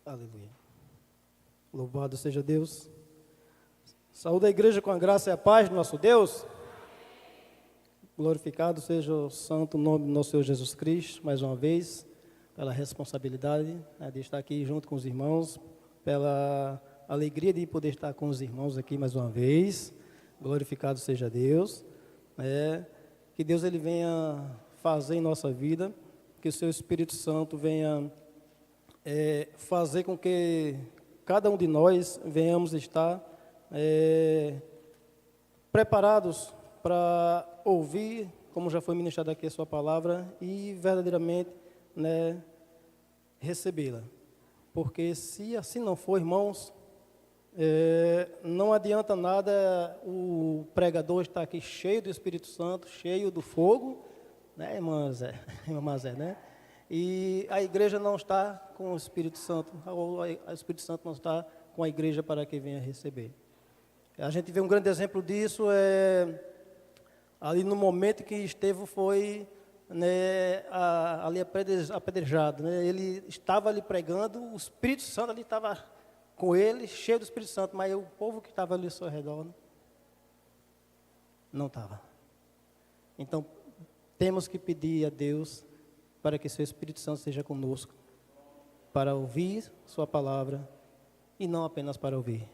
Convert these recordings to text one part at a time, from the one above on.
Aleluia. Louvado seja Deus. Saúde a igreja com a graça e a paz do nosso Deus. Glorificado seja o santo nome do nosso Senhor Jesus Cristo, mais uma vez, pela responsabilidade, de estar aqui junto com os irmãos, pela alegria de poder estar com os irmãos aqui mais uma vez. Glorificado seja Deus. Que Deus ele venha fazer em nossa vida, que o seu Espírito Santo venha fazer com que cada um de nós venhamos estar preparados para ouvir, como já foi ministrado aqui a sua palavra, e verdadeiramente recebê-la. Porque se assim não for, irmãos, não adianta nada o pregador estar aqui cheio do Espírito Santo, cheio do fogo, né, irmã Zé, né? E a igreja não está com o Espírito Santo, ou o Espírito Santo não está com a igreja para que venha receber. A gente vê um grande exemplo disso, ali no momento que Estevão foi ali apedrejado, né? Ele estava ali pregando, o Espírito Santo ali estava com ele, cheio do Espírito Santo, mas o povo que estava ali ao seu redor não estava. Então, temos que pedir a Deus para que seu Espírito Santo esteja conosco, para ouvir sua palavra, e não apenas para ouvir,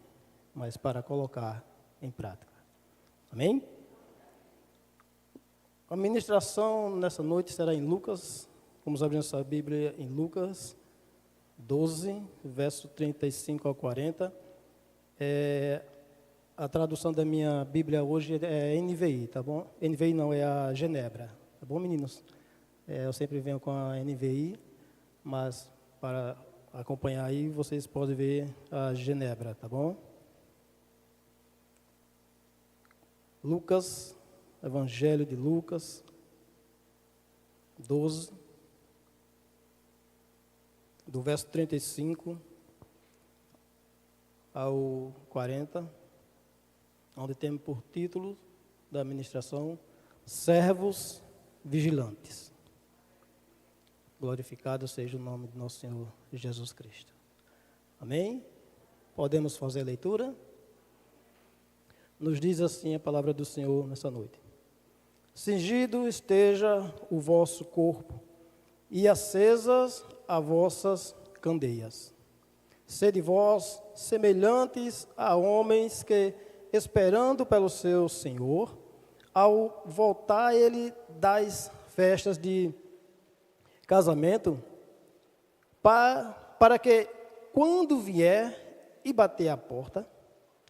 mas para colocar em prática. Amém? A ministração nessa noite será em Lucas. Vamos abrir nossa Bíblia em Lucas 12, verso 35 ao 40. A tradução da minha Bíblia hoje é NVI, tá bom? NVI não, é a Genebra, tá bom, meninos? Eu sempre venho com a NVI, mas para acompanhar aí, vocês podem ver a Genebra, tá bom? Lucas, Evangelho de Lucas, 12, do verso 35 ao 40, onde temos por título da ministração, Servos Vigilantes. Glorificado seja o nome do nosso Senhor Jesus Cristo. Amém? Podemos fazer a leitura? Nos diz assim a palavra do Senhor nessa noite. Cingido esteja o vosso corpo, e acesas as vossas candeias. Sede vós semelhantes a homens que, esperando pelo seu Senhor, ao voltar ele das festas de casamento, para que, quando vier e bater a porta,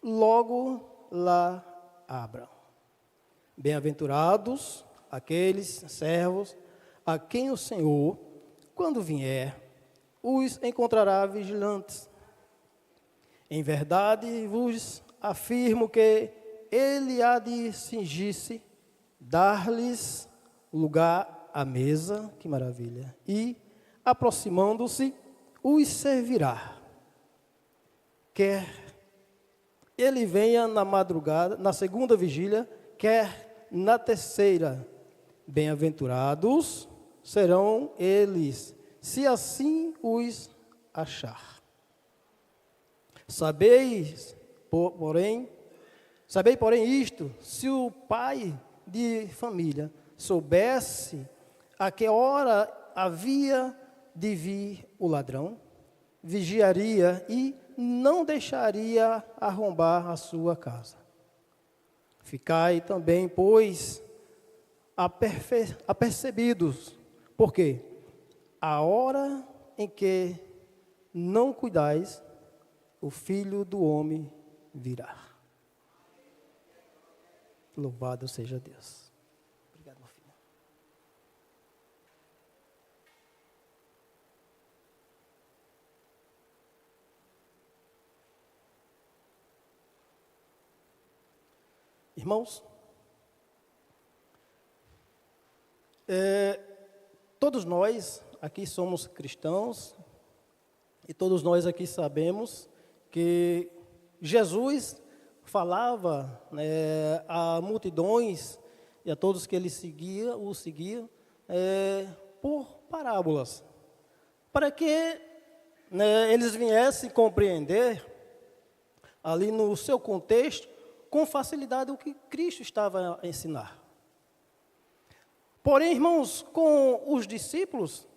logo lá abram. Bem-aventurados aqueles servos a quem o Senhor, quando vier, os encontrará vigilantes. Em verdade vos afirmo que ele há de cingir-se, dar-lhes lugar à mesa, que maravilha, e, aproximando-se, os servirá. Quer ele venha na madrugada, na segunda vigília, quer na terceira. Bem-aventurados serão eles, se assim os achar. Sabei, porém isto, se o pai de família soubesse a que hora havia de vir o ladrão, vigiaria e não deixaria arrombar a sua casa. Ficai também, pois, apercebidos, porque a hora em que não cuidais, o Filho do Homem virá. Louvado seja Deus. Obrigado, meu filho. Irmãos, todos nós aqui somos cristãos e todos nós aqui sabemos que Jesus falava a multidões e a todos que ele o seguia por parábolas, para que né, eles viessem compreender, ali no seu contexto, com facilidade o que Cristo estava a ensinar. Porém, irmãos, com os discípulos,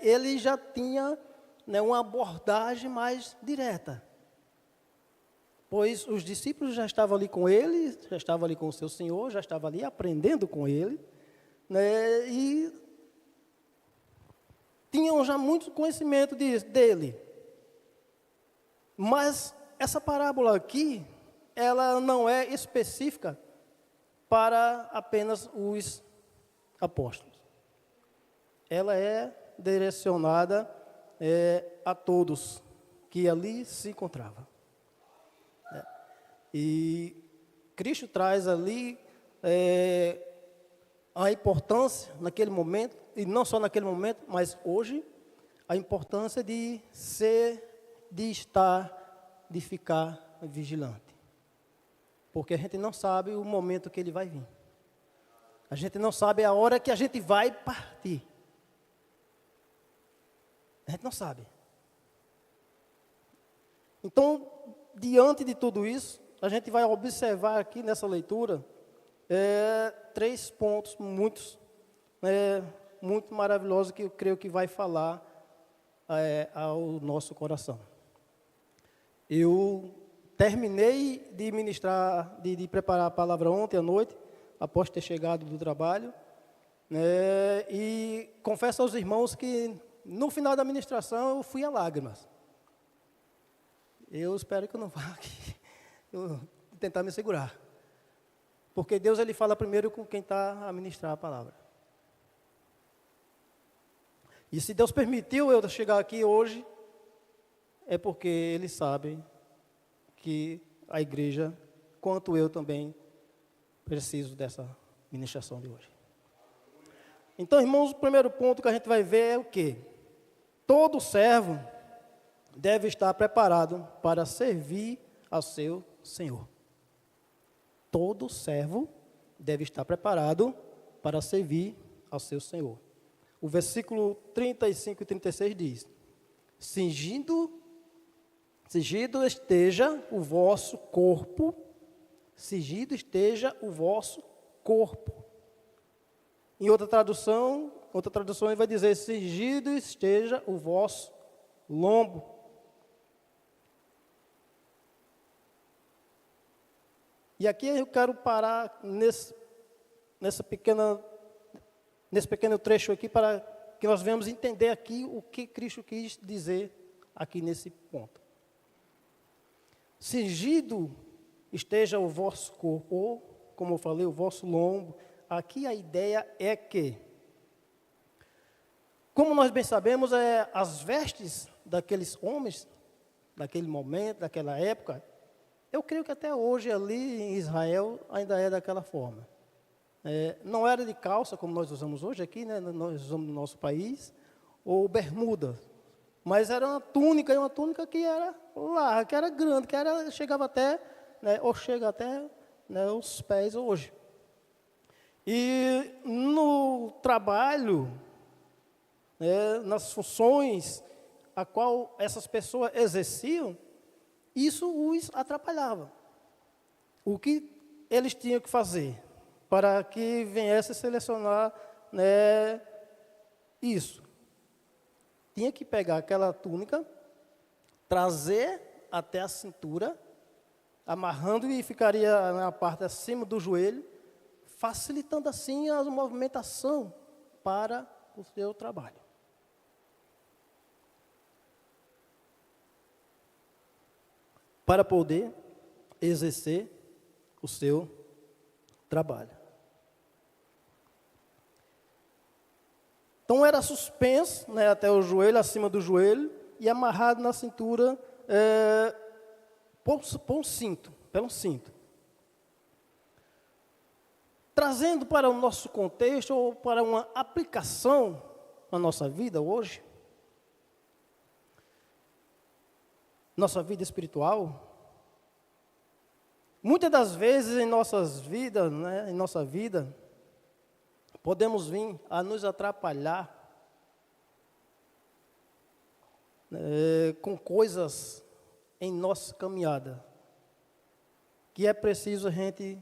ele já tinha, né, uma abordagem mais direta. Pois os discípulos já estavam ali com ele, já estavam ali com o seu Senhor, já estavam ali aprendendo com ele, né, e tinham já muito conhecimento dele. Mas essa parábola aqui, ela não é específica para apenas os apóstolos. Ela é direcionada a todos que ali se encontravam. E Cristo traz ali a importância naquele momento, e não só naquele momento, mas hoje, a importância de estar, de ficar vigilante. Porque a gente não sabe o momento que ele vai vir. A gente não sabe a hora que a gente vai partir. A gente não sabe. Então, diante de tudo isso, a gente vai observar aqui nessa leitura 3 pontos muito maravilhosos que eu creio que vai falar ao nosso coração. Eu terminei de ministrar, de preparar a palavra ontem à noite, após ter chegado do trabalho, e confesso aos irmãos que no final da ministração eu fui a lágrimas. Eu espero que eu não vá aqui, eu tentar me segurar. Porque Deus, ele fala primeiro com quem está a ministrar a palavra. E se Deus permitiu eu chegar aqui hoje, é porque Ele sabe que a igreja, quanto eu também, preciso dessa ministração de hoje. Então, irmãos, o primeiro ponto que a gente vai ver é o quê? Todo servo deve estar preparado para servir ao seu Senhor. Todo servo deve estar preparado para servir ao seu Senhor. O versículo 35 e 36 diz: Cingido esteja o vosso corpo, cingido esteja o vosso corpo. Em outra tradução ele vai dizer: cingido esteja o vosso lombo. E aqui eu quero parar nesse pequeno trecho aqui para que nós venhamos entender aqui o que Cristo quis dizer aqui nesse ponto. Cingido esteja o vosso corpo, ou, como eu falei, o vosso lombo. Aqui a ideia é que, como nós bem sabemos, as vestes daqueles homens, daquele momento, daquela época, eu creio que até hoje ali em Israel ainda é daquela forma. Não era de calça, como nós usamos hoje aqui, né, nós usamos no nosso país, ou bermuda, mas era uma túnica, e uma túnica que era larga, que era grande, chegava até, né, ou chega até, né, os pés hoje. E no trabalho, nas funções a qual essas pessoas exerciam, isso os atrapalhava. O que eles tinham que fazer para que viesse selecionar, né, isso? Tinha que pegar aquela túnica, trazer até a cintura, amarrando e ficaria na parte acima do joelho, facilitando assim a movimentação para o seu trabalho. Para poder exercer o seu trabalho. Então era suspenso, né, até o joelho, acima do joelho, e amarrado na cintura por um cinto, pelo cinto. Trazendo para o nosso contexto, ou para uma aplicação na nossa vida hoje, nossa vida espiritual, muitas das vezes em nossas vidas, né, em nossa vida, podemos vir a nos atrapalhar com coisas em nossa caminhada, que é preciso a gente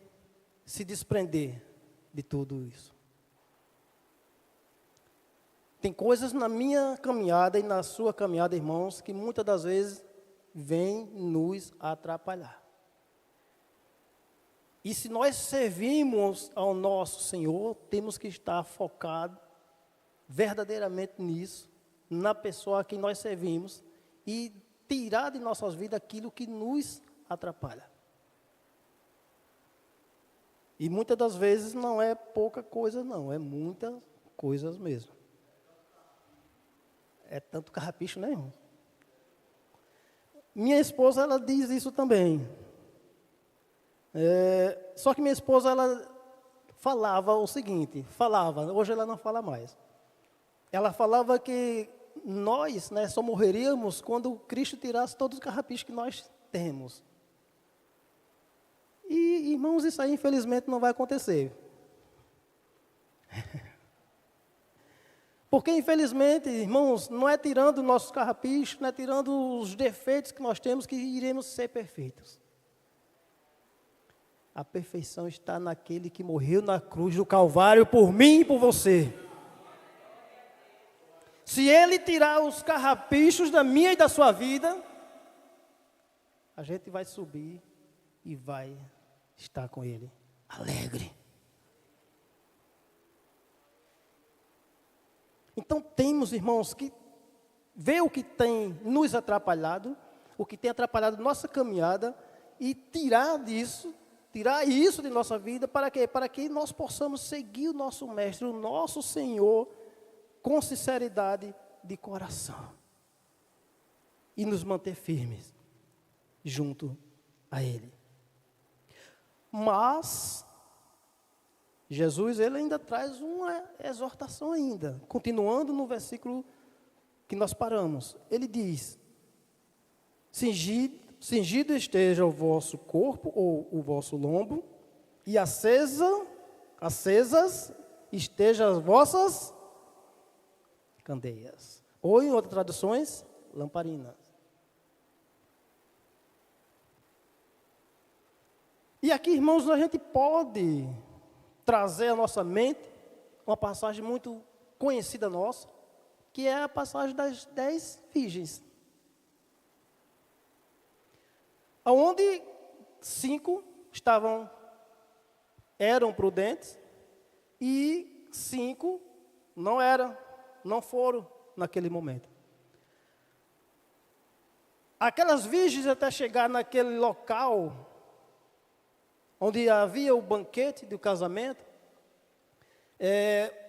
se desprender de tudo isso. Tem coisas na minha caminhada e na sua caminhada, irmãos, que muitas das vezes vêm nos atrapalhar. E se nós servimos ao nosso Senhor, temos que estar focados verdadeiramente nisso, na pessoa a quem nós servimos, e tirar de nossas vidas aquilo que nos atrapalha. E muitas das vezes não é pouca coisa não, é muitas coisas mesmo. É tanto carrapicho, né, irmão? Minha esposa, ela diz isso também. Só que minha esposa, ela falava o seguinte, hoje ela não fala mais. Ela falava que nós, né, só morreríamos quando Cristo tirasse todos os carrapichos que nós temos. E, irmãos, isso aí infelizmente não vai acontecer. Porque infelizmente, irmãos, não é tirando nossos carrapichos, não é tirando os defeitos que nós temos que iremos ser perfeitos. A perfeição está naquele que morreu na cruz do Calvário por mim e por você. Se Ele tirar os carrapichos da minha e da sua vida, a gente vai subir e vai estar com Ele alegre. Então temos, irmãos, que ver o que tem nos atrapalhado, o que tem atrapalhado nossa caminhada e tirar isso de nossa vida, para quê? Para que nós possamos seguir o nosso Mestre, o nosso Senhor, com sinceridade de coração. E nos manter firmes junto a Ele. Mas Jesus, ele ainda traz uma exortação ainda. Continuando no versículo que nós paramos. Ele diz: cingido esteja o vosso corpo ou o vosso lombo, e acesas estejam as vossas candeias. Ou em outras traduções, lamparinas. E aqui, irmãos, a gente pode trazer à nossa mente uma passagem muito conhecida nossa, que é a passagem das 10 virgens. Onde 5 eram prudentes e 5 não foram naquele momento. Aquelas virgens, até chegar naquele local onde havia o banquete do casamento,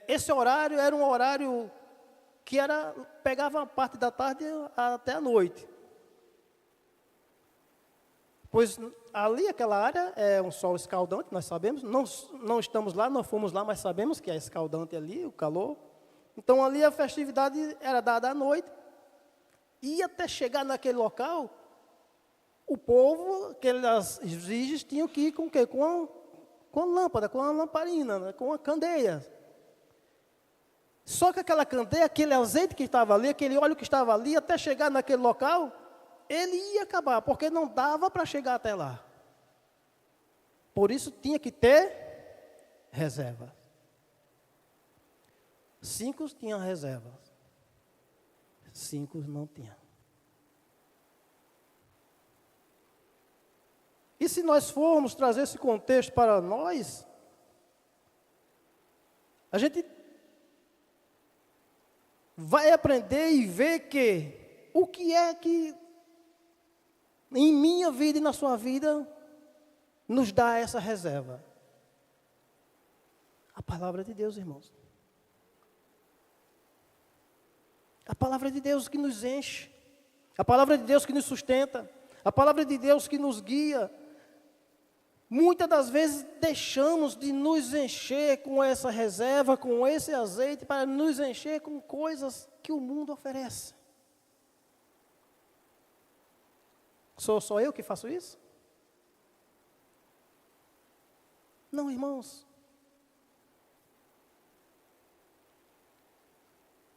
esse horário era um horário que pegava a parte da tarde até a noite. Pois ali, aquela área, é um sol escaldante, nós sabemos, não estamos lá, não fomos lá, mas sabemos que é escaldante ali, o calor. Então ali a festividade era dada à noite, e até chegar naquele local, o povo, aquelas virgens, tinham que ir com o quê? Com a lâmpada, com a lamparina, né? Com a candeia. Só que aquela candeia, aquele azeite que estava ali, aquele óleo que estava ali, até chegar naquele local, ele ia acabar, porque não dava para chegar até lá. Por isso tinha que ter reserva. 5 tinham reserva. 5 não tinham. E se nós formos trazer esse contexto para nós, a gente vai aprender e ver que o que é que em minha vida e na sua vida nos dá essa reserva. A palavra de Deus, irmãos. A palavra de Deus que nos enche. A palavra de Deus que nos sustenta. A palavra de Deus que nos guia. Muitas das vezes deixamos de nos encher com essa reserva, com esse azeite, para nos encher com coisas que o mundo oferece. Sou só eu que faço isso? Não, irmãos.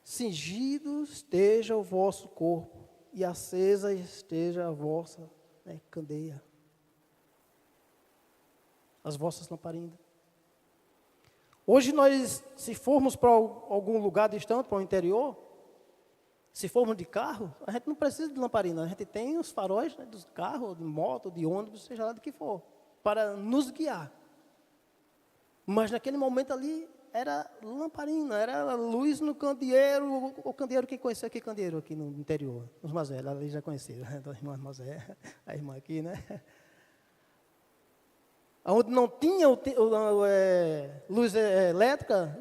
Cingido esteja o vosso corpo e acesa esteja a vossa candeia, as vossas lamparinas. Hoje nós, se formos para algum lugar distante, para o interior, se formos de carro, a gente não precisa de lamparina, a gente tem os faróis, né, dos carros, de moto, de ônibus, seja lá do que for, para nos guiar. Mas naquele momento ali, era lamparina, era luz no candeeiro. O candeeiro, quem conheceu aqui candeeiro aqui no interior? Os mais velhos, ali já conheceram, né? A irmã Mazé, a irmã aqui, né? Onde não tinha luz elétrica,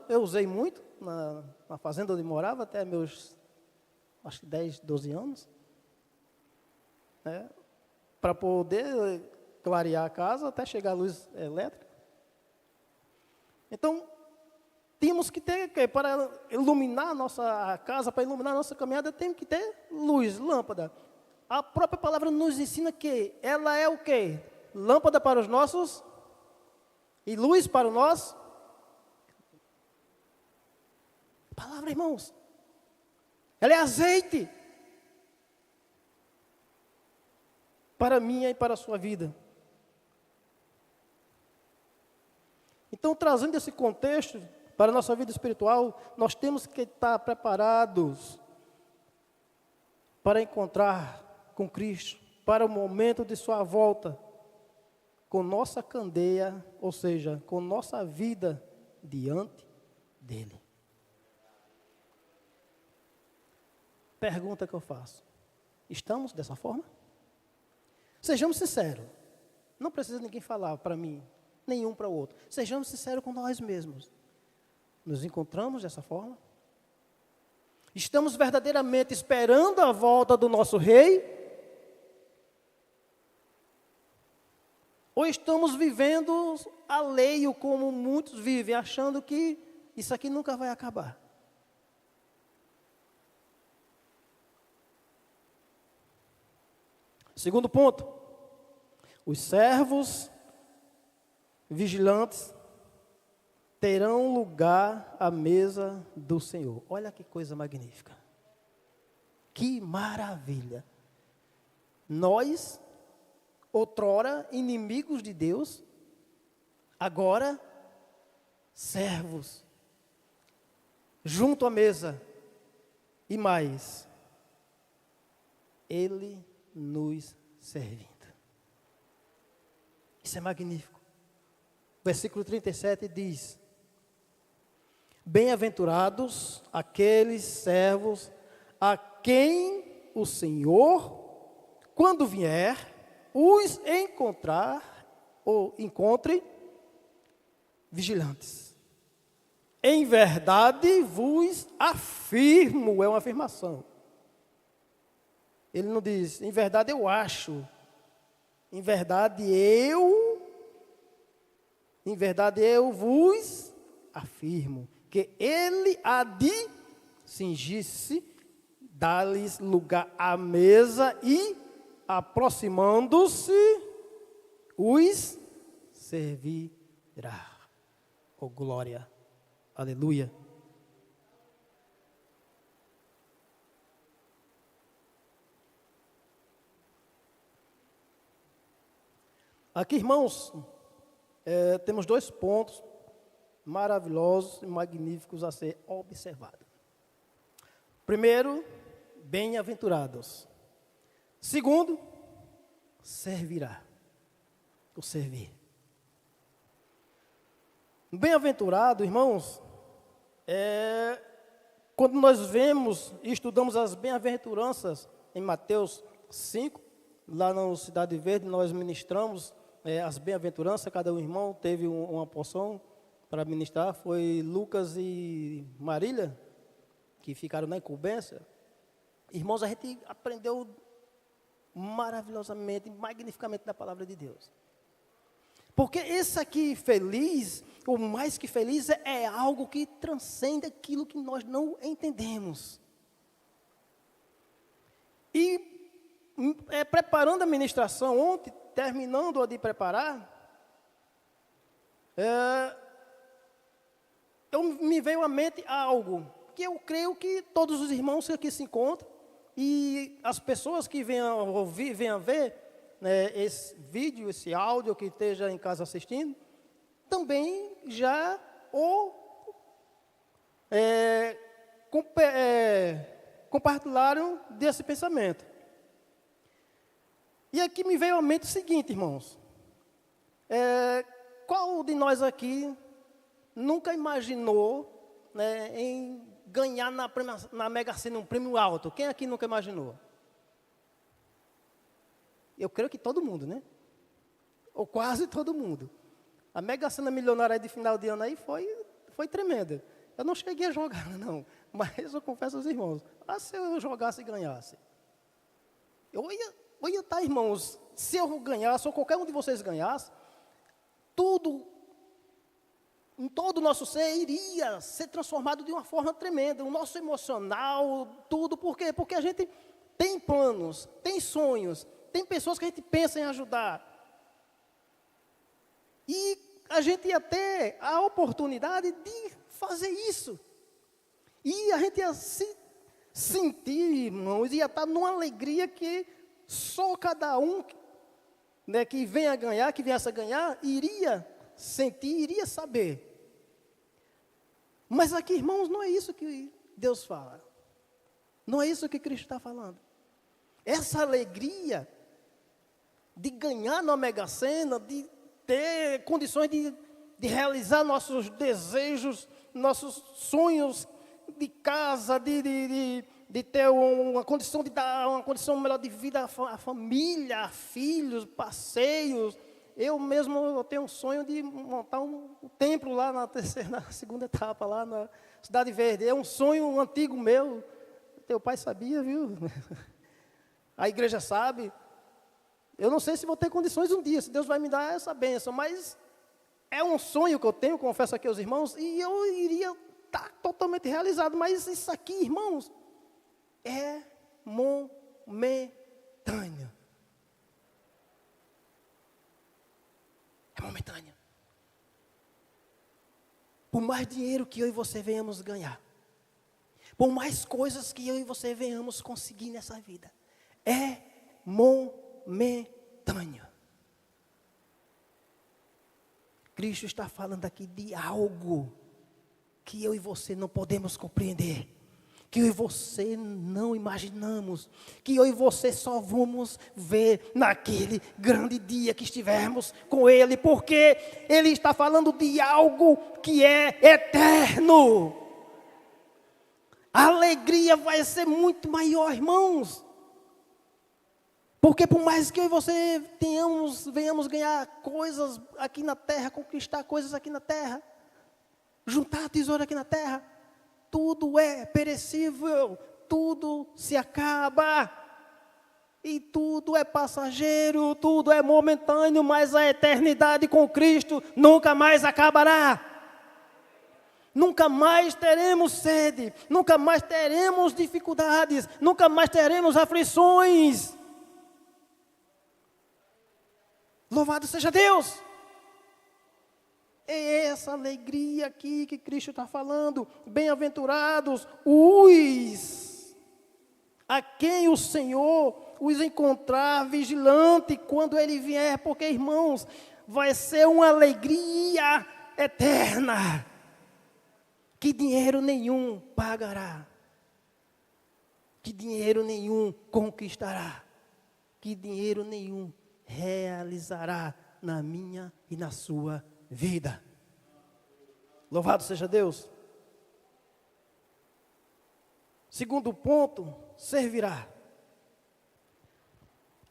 eu usei muito, na fazenda onde morava, até meus, acho que 10, 12 anos, né? Para poder clarear a casa, até chegar a luz elétrica. Então, tínhamos que ter, para iluminar a nossa casa, para iluminar a nossa caminhada, temos que ter luz, lâmpada. A própria palavra nos ensina que ela é o quê? Lâmpada para os nossos e luz para o nosso. Palavra, irmãos. Ela é azeite para a minha e para a sua vida. Então, trazendo esse contexto para a nossa vida espiritual, nós temos que estar preparados para encontrar com Cristo, para o momento de sua volta, com nossa candeia, ou seja, com nossa vida diante dele. Pergunta que eu faço: estamos dessa forma? Sejamos sinceros, não precisa ninguém falar para mim, nenhum para o outro. Sejamos sinceros com nós mesmos. Nos encontramos dessa forma? Estamos verdadeiramente esperando a volta do nosso rei? Ou estamos vivendo alheio como muitos vivem, achando que isso aqui nunca vai acabar? Segundo ponto, os servos vigilantes terão lugar à mesa do Senhor. Olha que coisa magnífica. Que maravilha. Nós, outrora inimigos de Deus, agora servos, junto à mesa. E mais, Ele nos servindo. Isso é magnífico. Versículo 37 diz: bem-aventurados aqueles servos a quem o Senhor, quando vier, os encontre vigilantes. Em verdade vos afirmo, é uma afirmação. Ele não diz, em verdade eu acho. Em verdade eu vos afirmo que ele há de cingir-se, dar-lhes lugar à mesa e, aproximando-se, os servirá. Oh, glória! Aleluia! Aqui, irmãos, temos dois pontos maravilhosos e magníficos a ser observados. Primeiro, bem-aventurados. Segundo, servirá. O servir. Bem-aventurado, irmãos, quando nós vemos e estudamos as bem-aventuranças em Mateus 5, lá na Cidade Verde, nós ministramos as bem-aventuranças, cada um irmão teve uma porção para ministrar, foi Lucas e Marília, que ficaram na incumbência. Irmãos, a gente aprendeu maravilhosamente, magnificamente da palavra de Deus. Porque esse aqui feliz, ou mais que feliz, é algo que transcende aquilo que nós não entendemos. E preparando a ministração ontem, terminando-a de preparar, me veio à mente algo que eu creio que todos os irmãos que aqui se encontram E as pessoas que venham ouvir, venham ver, né, esse vídeo, esse áudio que esteja em casa assistindo, também já compartilharam desse pensamento. E aqui me veio à mente o seguinte, irmãos. Qual de nós aqui nunca imaginou, né, em ganhar na Mega Sena um prêmio alto? Quem aqui nunca imaginou? Eu creio que todo mundo, né? Ou quase todo mundo. A Mega Sena milionária de final de ano aí foi tremenda. Eu não cheguei a jogar, não. Mas eu confesso aos irmãos, se eu jogasse e ganhasse, eu ia estar, irmãos, se eu ganhasse, ou qualquer um de vocês ganhasse, tudo, em todo o nosso ser, iria ser transformado de uma forma tremenda. O nosso emocional, tudo. Por quê? Porque a gente tem planos, tem sonhos, tem pessoas que a gente pensa em ajudar. E a gente ia ter a oportunidade de fazer isso. E a gente ia se sentir, irmãos, ia estar numa alegria que só cada um, né, que venha ganhar, que viesse a ganhar, iria sentir, iria saber. Mas aqui, irmãos, não é isso que Deus fala. Não é isso que Cristo está falando. Essa alegria de ganhar na Mega Sena, de ter condições de realizar nossos desejos, nossos sonhos de casa, de ter uma condição de dar uma condição melhor de vida à família, a filhos, passeios. Eu mesmo tenho um sonho de montar um templo lá na segunda etapa, lá na Cidade Verde. É um sonho antigo meu. Teu pai sabia, viu? A igreja sabe. Eu não sei se vou ter condições um dia, se Deus vai me dar essa bênção, mas é um sonho que eu tenho, confesso aqui aos irmãos, e eu iria estar totalmente realizado. Mas isso aqui, irmãos, é momentâneo. É momentâneo. Por mais dinheiro que eu e você venhamos ganhar, por mais coisas que eu e você venhamos conseguir nessa vida, é momentâneo. Cristo está falando aqui de algo que eu e você não podemos compreender, que eu e você não imaginamos, que eu e você só vamos ver naquele grande dia que estivermos com Ele, porque Ele está falando de algo que é eterno. A alegria vai ser muito maior, irmãos. Porque por mais que eu e você venhamos ganhar coisas aqui na terra, conquistar coisas aqui na terra, juntar tesouro aqui na terra, tudo é perecível, tudo se acaba, e tudo é passageiro, tudo é momentâneo, mas a eternidade com Cristo nunca mais acabará. Nunca mais teremos sede, nunca mais teremos dificuldades, nunca mais teremos aflições. Louvado seja Deus! É essa alegria aqui que Cristo está falando. Bem-aventurados os a quem o Senhor os encontrar vigilante quando Ele vier. Porque, irmãos, vai ser uma alegria eterna que dinheiro nenhum pagará, que dinheiro nenhum conquistará, que dinheiro nenhum realizará na minha e na sua vida. Louvado seja Deus. Segundo ponto, servirá.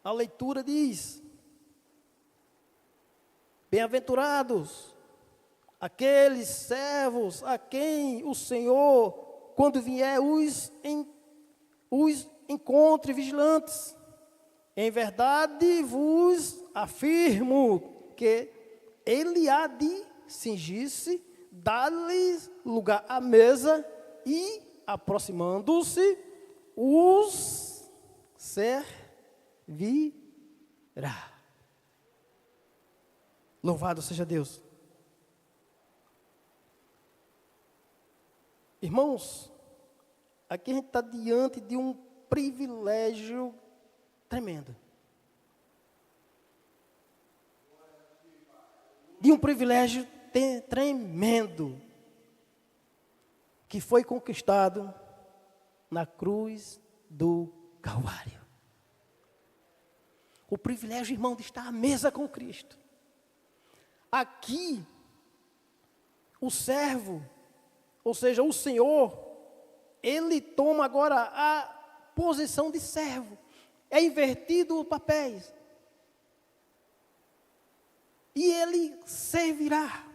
A leitura diz: bem-aventurados aqueles servos a quem o Senhor, quando vier, os encontre vigilantes. Em verdade vos afirmo que ele há de cingir-se, dar-lhes lugar à mesa e, aproximando-se, os servirá. Louvado seja Deus. Irmãos, aqui a gente está diante de um privilégio tremendo. De um privilégio tremendo que foi conquistado na cruz do Calvário. O privilégio, irmão, de estar à mesa com Cristo. Aqui, o servo, ou seja, o Senhor, ele toma agora a posição de servo. É invertido os papéis. E ele servirá.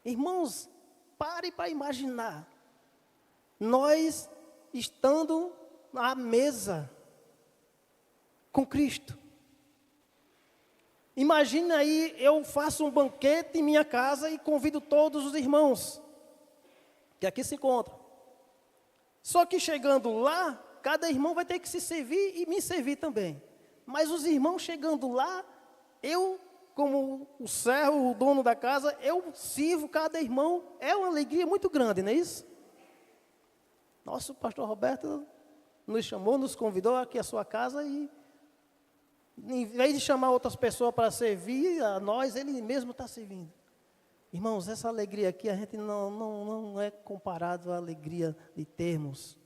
Irmãos, pare para imaginar. Nós estando à mesa com Cristo. Imagina aí, eu faço um banquete em minha casa e convido todos os irmãos que aqui se encontram. Só que chegando lá, cada irmão vai ter que se servir e me servir também. Mas os irmãos chegando lá, eu, como o servo, o dono da casa, eu sirvo cada irmão. É uma alegria muito grande, não é isso? Nosso pastor Roberto nos chamou, nos convidou aqui à sua casa e, em vez de chamar outras pessoas para servir a nós, ele mesmo está servindo. Irmãos, essa alegria aqui, a gente não é comparado à alegria de termos,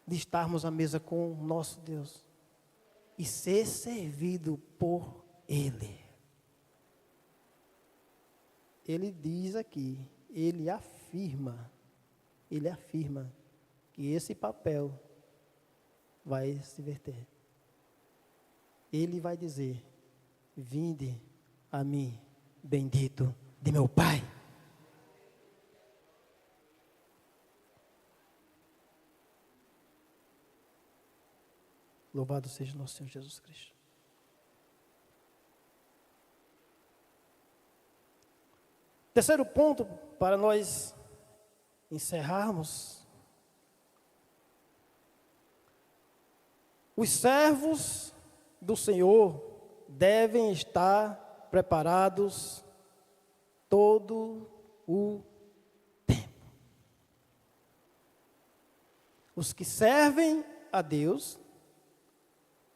de estarmos à mesa com o nosso Deus e ser servido por Ele. Ele diz aqui, ele afirma que esse papel vai se verter. Ele vai dizer: vinde a mim, bendito de meu Pai. Louvado seja nosso Senhor Jesus Cristo. Terceiro ponto, para nós encerrarmos. Os servos do Senhor devem estar preparados todo o tempo. Os que servem a Deus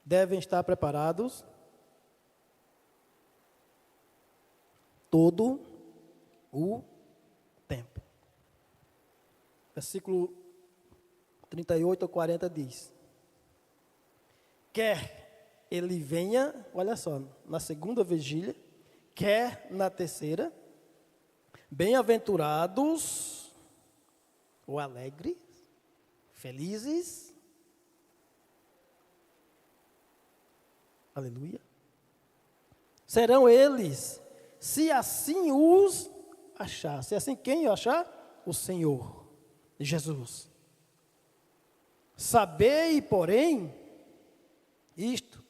devem estar preparados todo o tempo. Versículo 38 a 40 diz: quer ele venha, olha só, na segunda vigília, quer na terceira, bem-aventurados ou alegres, felizes, aleluia, serão eles, se assim os achar. Se assim quem achar? O Senhor Jesus. Sabei, porém, isto: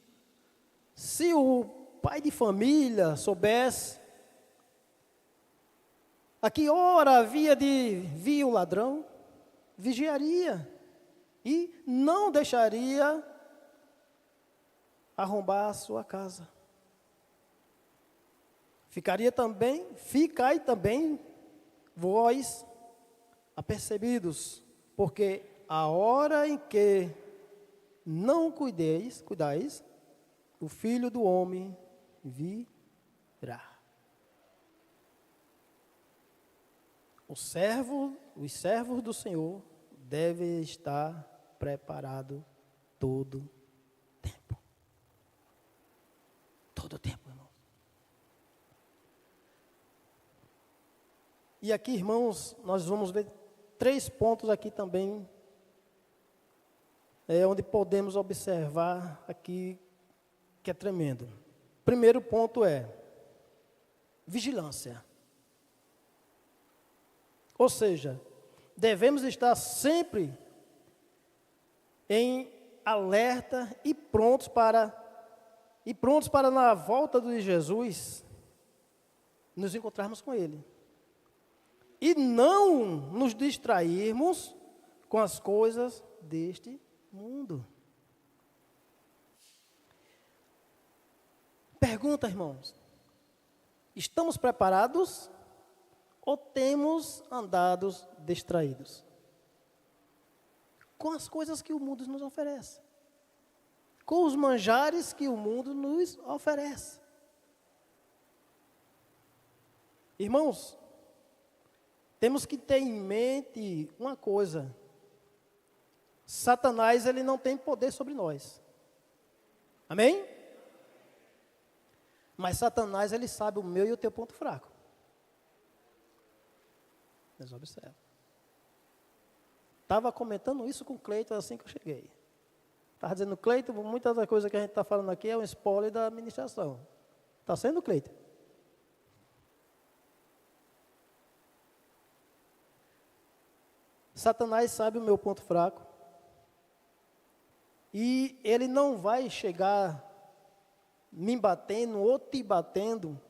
se o pai de família soubesse a que hora havia de vir o ladrão, vigiaria e não deixaria arrombar a sua casa. Ficai também vós apercebidos, porque a hora em que não cuidais, o Filho do Homem virá. Os servos do Senhor devem estar preparados todo tempo. Todo tempo, irmão. E aqui, irmãos, nós vamos ver 3 pontos aqui também, onde podemos observar aqui que é tremendo. Primeiro ponto é vigilância. Ou seja, devemos estar sempre em alerta e prontos para na volta de Jesus nos encontrarmos com Ele. E não nos distrairmos com as coisas deste mundo. Pergunta, irmãos: estamos preparados ou temos andado distraídos? com as coisas que o mundo nos oferece, com os manjares que o mundo nos oferece. Irmãos, temos que ter em mente uma coisa: Satanás, ele não tem poder sobre nós. Amém? Mas Satanás, ele sabe o meu e o teu ponto fraco. Mas observa. Estava comentando isso com o Cleiton assim que eu cheguei. Estava dizendo, Cleiton, muitas das coisas que a gente está falando aqui é um spoiler da administração. Está sendo, Cleiton? Satanás sabe o meu ponto fraco. E ele não vai chegar me batendo ou te batendo,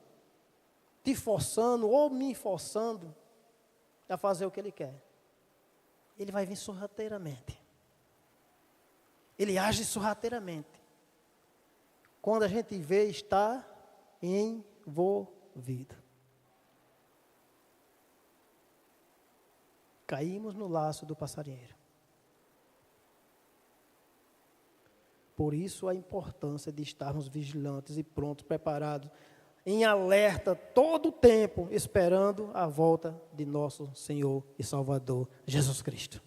te forçando ou me forçando a fazer o que ele quer. Ele vai vir sorrateiramente. Ele age sorrateiramente. Quando a gente vê, está envolvido. Caímos no laço do passarinheiro. Por isso a importância de estarmos vigilantes e prontos, preparados, em alerta todo o tempo, esperando a volta de nosso Senhor e Salvador, Jesus Cristo.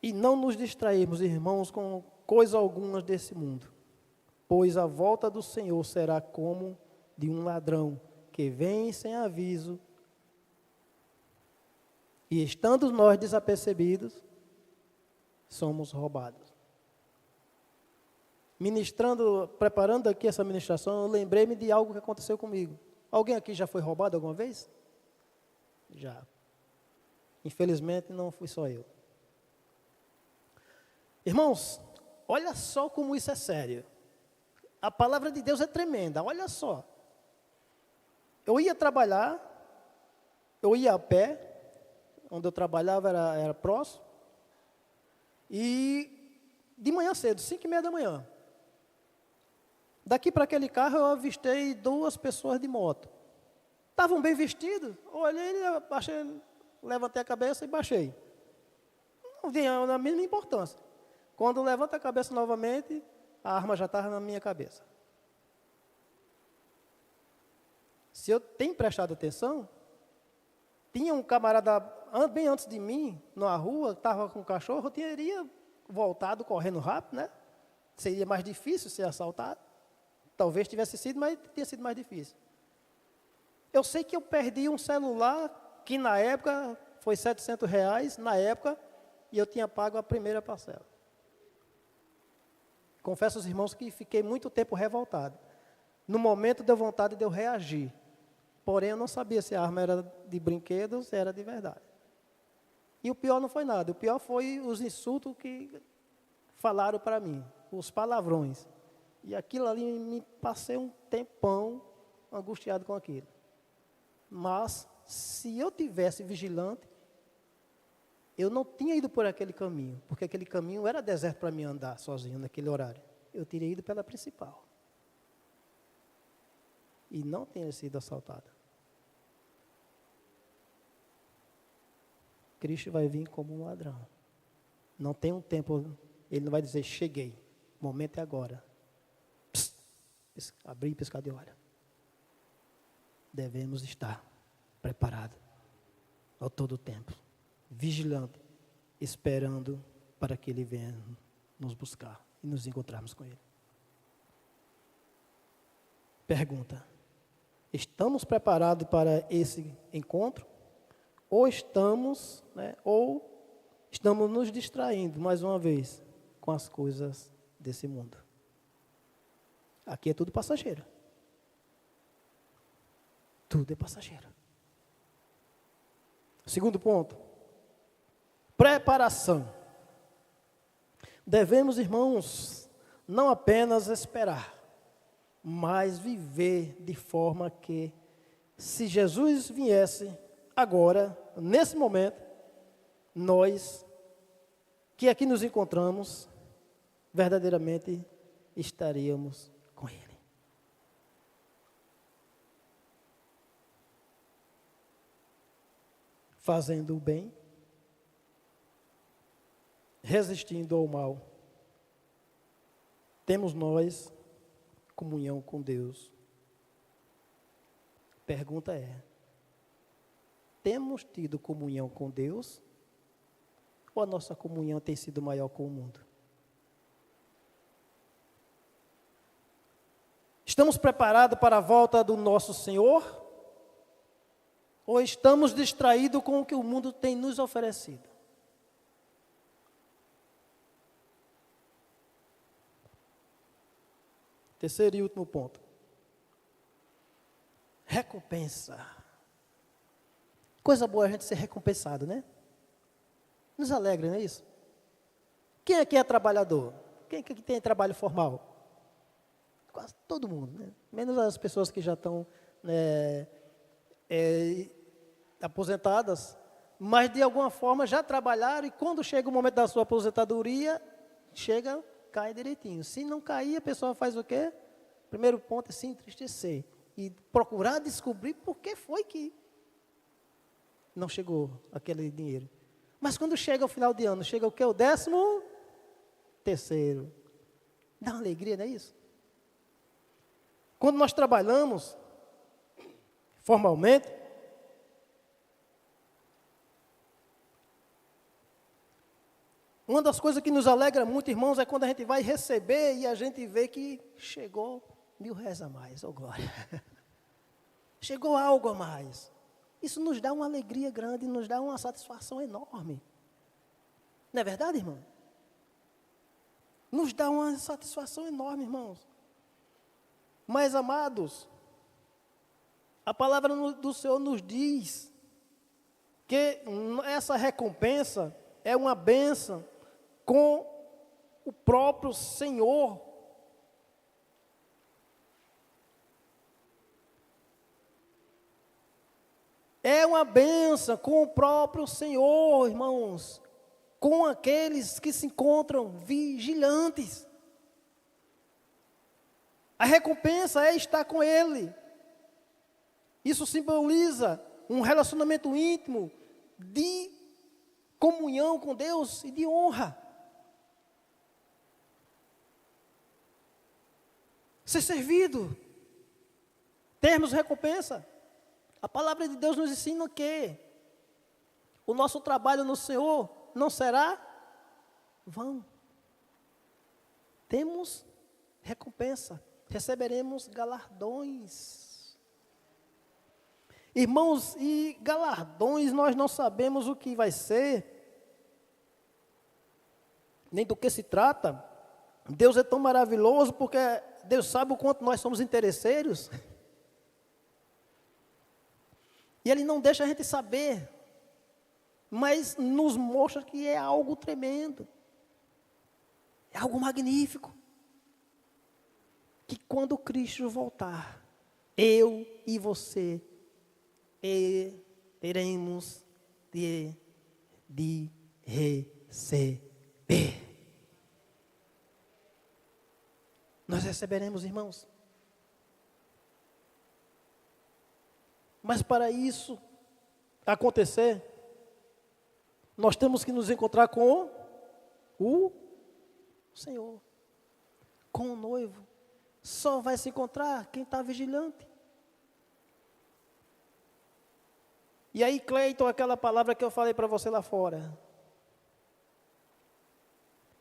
E não nos distrairmos, irmãos, com coisa alguma desse mundo, pois a volta do Senhor será como de um ladrão que vem sem aviso, e estando nós desapercebidos, somos roubados. Ministrando, preparando aqui essa ministração, eu lembrei-me de algo que aconteceu comigo. Alguém aqui já foi roubado alguma vez? Já. Infelizmente, não fui só eu. Irmãos, olha só como isso é sério. A palavra de Deus é tremenda, olha só. Eu ia trabalhar, eu ia a pé, onde eu trabalhava era próximo, e de manhã cedo, 5:30 da manhã. Daqui para aquele carro eu avistei 2 pessoas de moto. Estavam bem vestidos, olhei, baixei, levantei a cabeça e baixei. Não tinha a mínima importância. Quando levanto a cabeça novamente, a arma já estava na minha cabeça. Se eu tenho prestado atenção, tinha um camarada bem antes de mim, na rua, estava com um cachorro, eu teria voltado correndo rápido, né? Seria mais difícil ser assaltado. Talvez tivesse sido, mas tinha sido mais difícil. Eu sei que eu perdi um celular, que na época foi R$700, na época, e eu tinha pago a primeira parcela. Confesso aos irmãos que fiquei muito tempo revoltado. No momento deu vontade de eu reagir. Porém, eu não sabia se a arma era de brinquedo ou se era de verdade. E o pior não foi nada. O pior foi os insultos que falaram para mim. Os palavrões. E aquilo ali, me passei um tempão angustiado com aquilo. Mas, se eu tivesse vigilante, eu não tinha ido por aquele caminho. Porque aquele caminho era deserto para mim andar sozinho naquele horário. Eu teria ido pela principal. E não tenha sido assaltada. Cristo vai vir como um ladrão. Não tem um tempo, ele não vai dizer, cheguei, o momento é agora. Psst, abrir e piscar de olho. Devemos estar preparados ao todo tempo, vigilante, esperando para que ele venha nos buscar e nos encontrarmos com ele. Pergunta: estamos preparados para esse encontro? Ou estamos nos distraindo, mais uma vez, com as coisas desse mundo? Aqui é tudo passageiro. Tudo é passageiro. Segundo ponto, preparação. Devemos, irmãos, não apenas esperar, mas viver de forma que, se Jesus viesse agora, nesse momento, nós que aqui nos encontramos, verdadeiramente estaríamos com Ele. fazendo o bem, resistindo ao mal, temos nós comunhão com Deus. Pergunta é: temos tido comunhão com Deus? Ou a nossa comunhão tem sido maior com o mundo? Estamos preparados para a volta do nosso Senhor? Ou estamos distraídos com o que o mundo tem nos oferecido? Terceiro e último ponto. Recompensa. Coisa boa a gente ser recompensado, né? Nos alegra, não é isso? Quem aqui é trabalhador? Quem aqui tem trabalho formal? Quase todo mundo, né? Menos as pessoas que já estão aposentadas, mas de alguma forma já trabalharam e quando chega o momento da sua aposentadoria, cai direitinho. Se não cair, a pessoa faz o quê? Primeiro ponto é se entristecer e procurar descobrir por que foi que não chegou aquele dinheiro. Mas quando chega o final de ano, chega o quê? O 13º. Dá uma alegria, não é isso? Quando nós trabalhamos formalmente, uma das coisas que nos alegra muito, irmãos, é quando a gente vai receber e a gente vê que chegou R$1.000 a mais, oh glória. Chegou algo a mais. Isso nos dá uma alegria grande, nos dá uma satisfação enorme. Não é verdade, irmão? Nos dá uma satisfação enorme, irmãos. Mas, amados, a palavra do Senhor nos diz que essa recompensa é uma bênção com o próprio Senhor. É uma bênção com o próprio Senhor, irmãos, com aqueles que se encontram vigilantes. A recompensa é estar com Ele. Isso simboliza um relacionamento íntimo de comunhão com Deus e de honra. Ser servido, termos recompensa. A palavra de Deus nos ensina que o nosso trabalho no Senhor não será vão. Temos recompensa, receberemos galardões. Irmãos, e galardões nós não sabemos o que vai ser, nem do que se trata. Deus é tão maravilhoso porque Deus sabe o quanto nós somos interesseiros. E Ele não deixa a gente saber, mas nos mostra que é algo tremendo. É algo magnífico. Que quando Cristo voltar, eu e você teremos de receber. Nós receberemos, irmãos. Mas para isso acontecer, nós temos que nos encontrar com o Senhor, com o noivo. Só vai se encontrar quem está vigilante. E aí, Cleiton, aquela palavra que eu falei para você lá fora.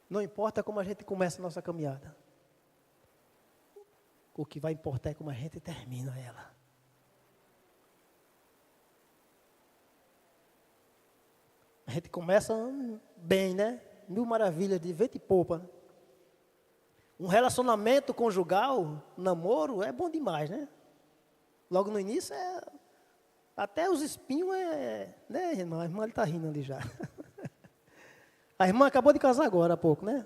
Não importa como a gente começa a nossa caminhada. O que vai importar é como a gente termina ela. A gente começa bem, né? 1000 maravilhas de vento e popa. Né? Um relacionamento conjugal, namoro, é bom demais, né? Logo no início, até os espinhos né, irmã? A irmã está rindo ali já. A irmã acabou de casar agora há pouco, né?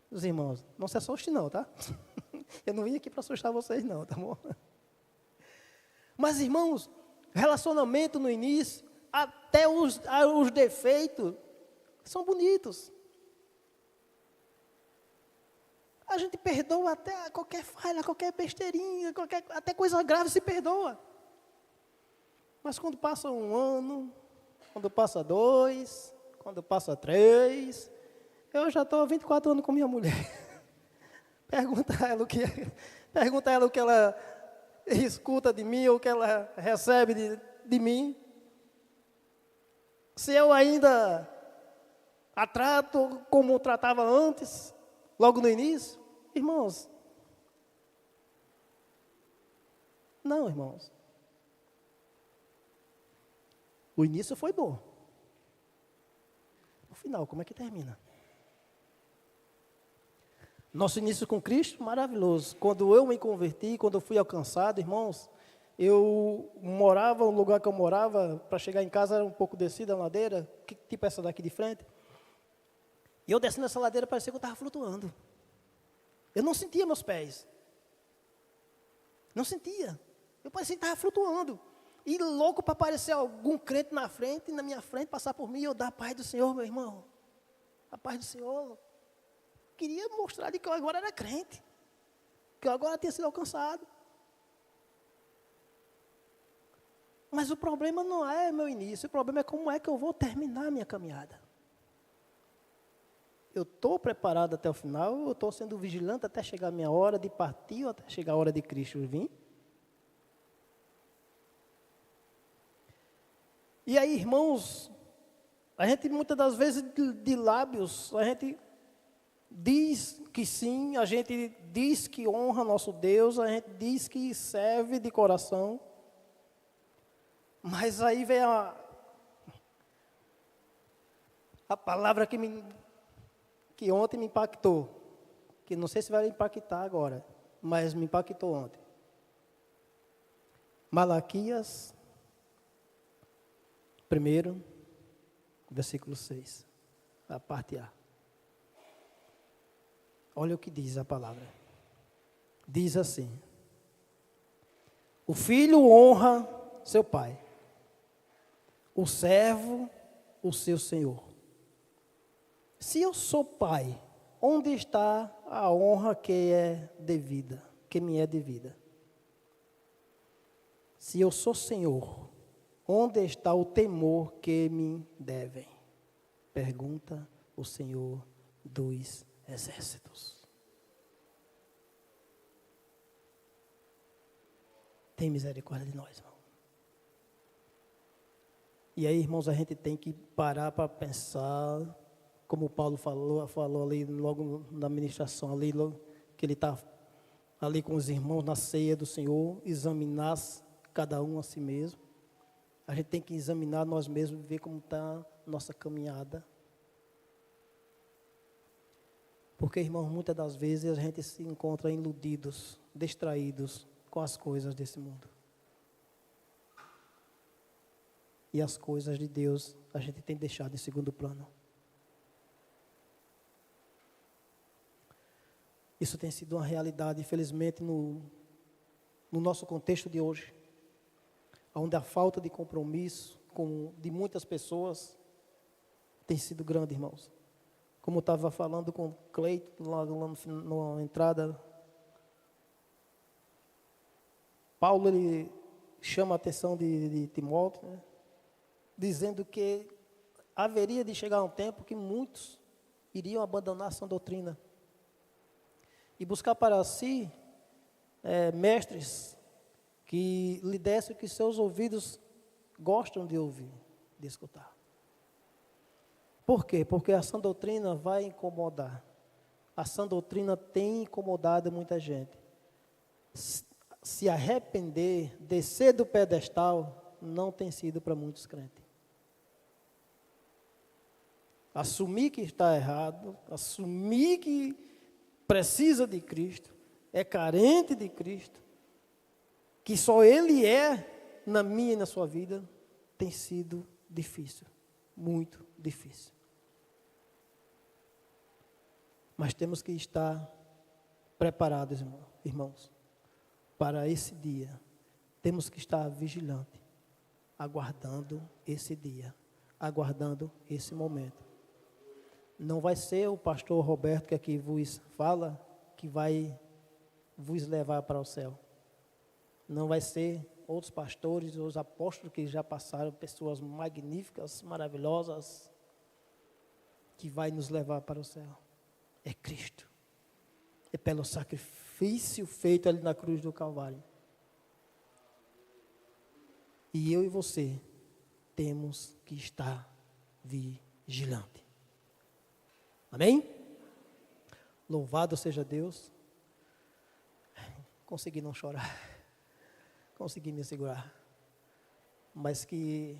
Os irmãos, não se assustem não, tá? Eu não vim aqui para assustar vocês não, tá bom? Mas, irmãos, relacionamento no início, até os defeitos são bonitos. A gente perdoa até qualquer falha, qualquer besteirinha, até coisa grave se perdoa. Mas quando passa um ano, quando passa 2, quando passa 3, eu já estou há 24 anos com minha mulher. Pergunta a ela o que ela escuta de mim, o que ela recebe de mim. Se eu ainda a trato como tratava antes, logo no início, irmãos. Não, irmãos. O início foi bom. O final, como é que termina? Nosso início com Cristo, maravilhoso. Quando eu me converti, quando eu fui alcançado, irmãos, eu morava, o lugar que eu morava, para chegar em casa era um pouco descida a ladeira, tipo essa daqui de frente. E eu descendo essa ladeira, parecia que eu estava flutuando. Eu não sentia meus pés. Não sentia. Eu parecia que estava flutuando. E louco para aparecer algum crente na frente, na minha frente, passar por mim e eu dar a paz do Senhor, meu irmão. A paz do Senhor. Queria mostrar de que eu agora era crente. Que eu agora tinha sido alcançado. Mas o problema não é meu início, o problema é como é que eu vou terminar a minha caminhada. Eu estou preparado até o final, eu estou sendo vigilante até chegar a minha hora de partir, ou até chegar a hora de Cristo vir. E aí, irmãos, a gente muitas das vezes de lábios, a gente diz que sim, a gente diz que honra nosso Deus, a gente diz que serve de coração. Mas aí vem a palavra que ontem me impactou, que não sei se vai impactar agora, mas me impactou ontem. Malaquias 1, versículo 6, a parte A. Olha o que diz a palavra. Diz assim: o filho honra seu pai, o servo, o seu senhor. Se eu sou pai, onde está a honra que me é devida? Se eu sou senhor, onde está o temor que me devem? Pergunta o Senhor dos exércitos. Tem misericórdia de nós, irmão. E aí, irmãos, a gente tem que parar para pensar, como o Paulo falou ali logo na ministração, ali, que ele está ali com os irmãos na ceia do Senhor, examinar cada um a si mesmo. A gente tem que examinar nós mesmos, ver como está nossa caminhada. Porque, irmãos, muitas das vezes a gente se encontra iludidos, distraídos com as coisas desse mundo. E as coisas de Deus a gente tem deixado em segundo plano. Isso tem sido uma realidade, infelizmente, no nosso contexto de hoje, onde a falta de compromisso de muitas pessoas tem sido grande, irmãos. Como eu estava falando com o Cleiton lá na entrada, Paulo ele chama a atenção de Timóteo, né, dizendo que haveria de chegar um tempo que muitos iriam abandonar a sã doutrina e buscar para si mestres que lhe dessem o que seus ouvidos gostam de ouvir, de escutar. Por quê? Porque a sã doutrina vai incomodar. A sã doutrina tem incomodado muita gente. Se arrepender, descer do pedestal, não tem sido para muitos crentes. Assumir que está errado, assumir que precisa de Cristo, é carente de Cristo, que só Ele é na minha e na sua vida, tem sido difícil, muito difícil. Mas temos que estar preparados, irmãos, para esse dia. Temos que estar vigilantes, aguardando esse dia, aguardando esse momento. Não vai ser o pastor Roberto que aqui vos fala, que vai vos levar para o céu. Não vai ser outros pastores, os apóstolos que já passaram, pessoas magníficas, maravilhosas, que vai nos levar para o céu. É Cristo. É pelo sacrifício feito ali na cruz do Calvário. E eu e você temos que estar vigilante. Amém? Louvado seja Deus. Consegui não chorar. Consegui me segurar. Mas que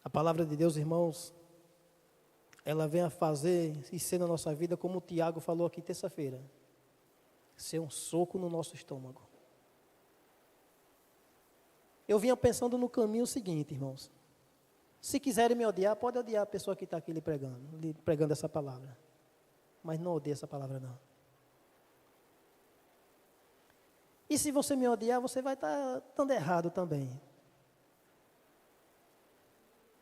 a palavra de Deus, irmãos, ela venha fazer e ser na nossa vida, como o Tiago falou aqui terça-feira, ser um soco no nosso estômago. Eu vinha pensando no caminho seguinte, irmãos. Se quiserem me odiar, pode odiar a pessoa que está aqui lhe pregando essa palavra. Mas não odeie essa palavra, não. E se você me odiar, você vai estar estando errado também.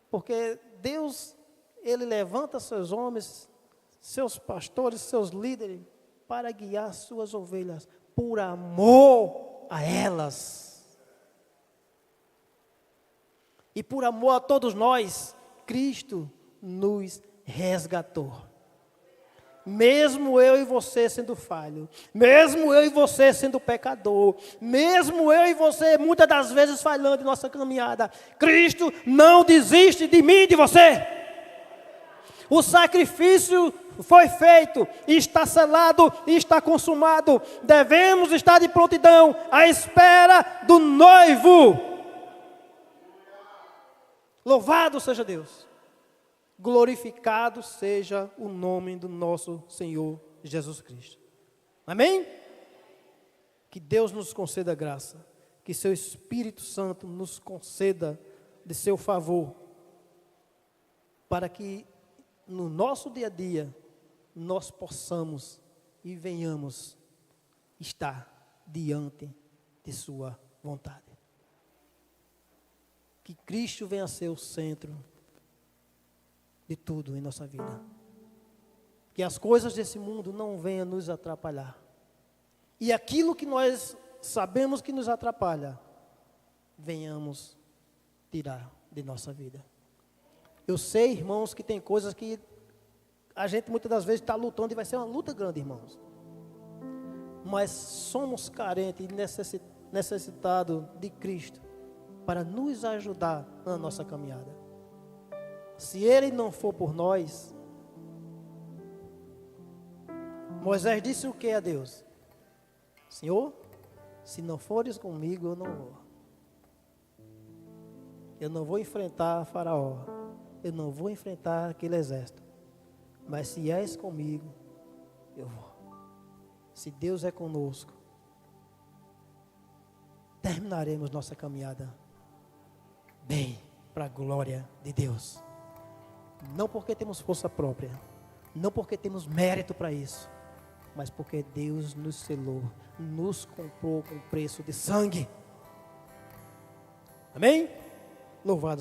Porque Deus, Ele levanta seus homens, seus pastores, seus líderes, para guiar suas ovelhas, por amor a elas. E por amor a todos nós, Cristo nos resgatou. Mesmo eu e você sendo falho, mesmo eu e você sendo pecador, mesmo eu e você muitas das vezes falhando em nossa caminhada, Cristo não desiste de mim e de você. O sacrifício foi feito, está selado e está consumado. Devemos estar de prontidão à espera do noivo. Louvado seja Deus. Glorificado seja o nome do nosso Senhor Jesus Cristo. Amém? Que Deus nos conceda graça. Que seu Espírito Santo nos conceda de seu favor. Para que no nosso dia a dia nós possamos e venhamos estar diante de sua vontade. Que Cristo venha a ser o centro de tudo em nossa vida. Que as coisas desse mundo não venham nos atrapalhar. E aquilo que nós sabemos que nos atrapalha, venhamos tirar de nossa vida. Eu sei, irmãos, que tem coisas que a gente muitas das vezes está lutando e vai ser uma luta grande, irmãos. Mas somos carentes e necessitados de Cristo para nos ajudar na nossa caminhada. Se Ele não for por nós, Moisés disse o que a Deus? Senhor, se não fores comigo, eu não vou. Eu não vou enfrentar Faraó. Eu não vou enfrentar aquele exército. Mas se és comigo, eu vou. Se Deus é conosco, terminaremos nossa caminhada bem, para a glória de Deus. Não porque temos força própria, não porque temos mérito para isso, mas porque Deus nos selou, nos comprou com preço de sangue. Amém? Louvado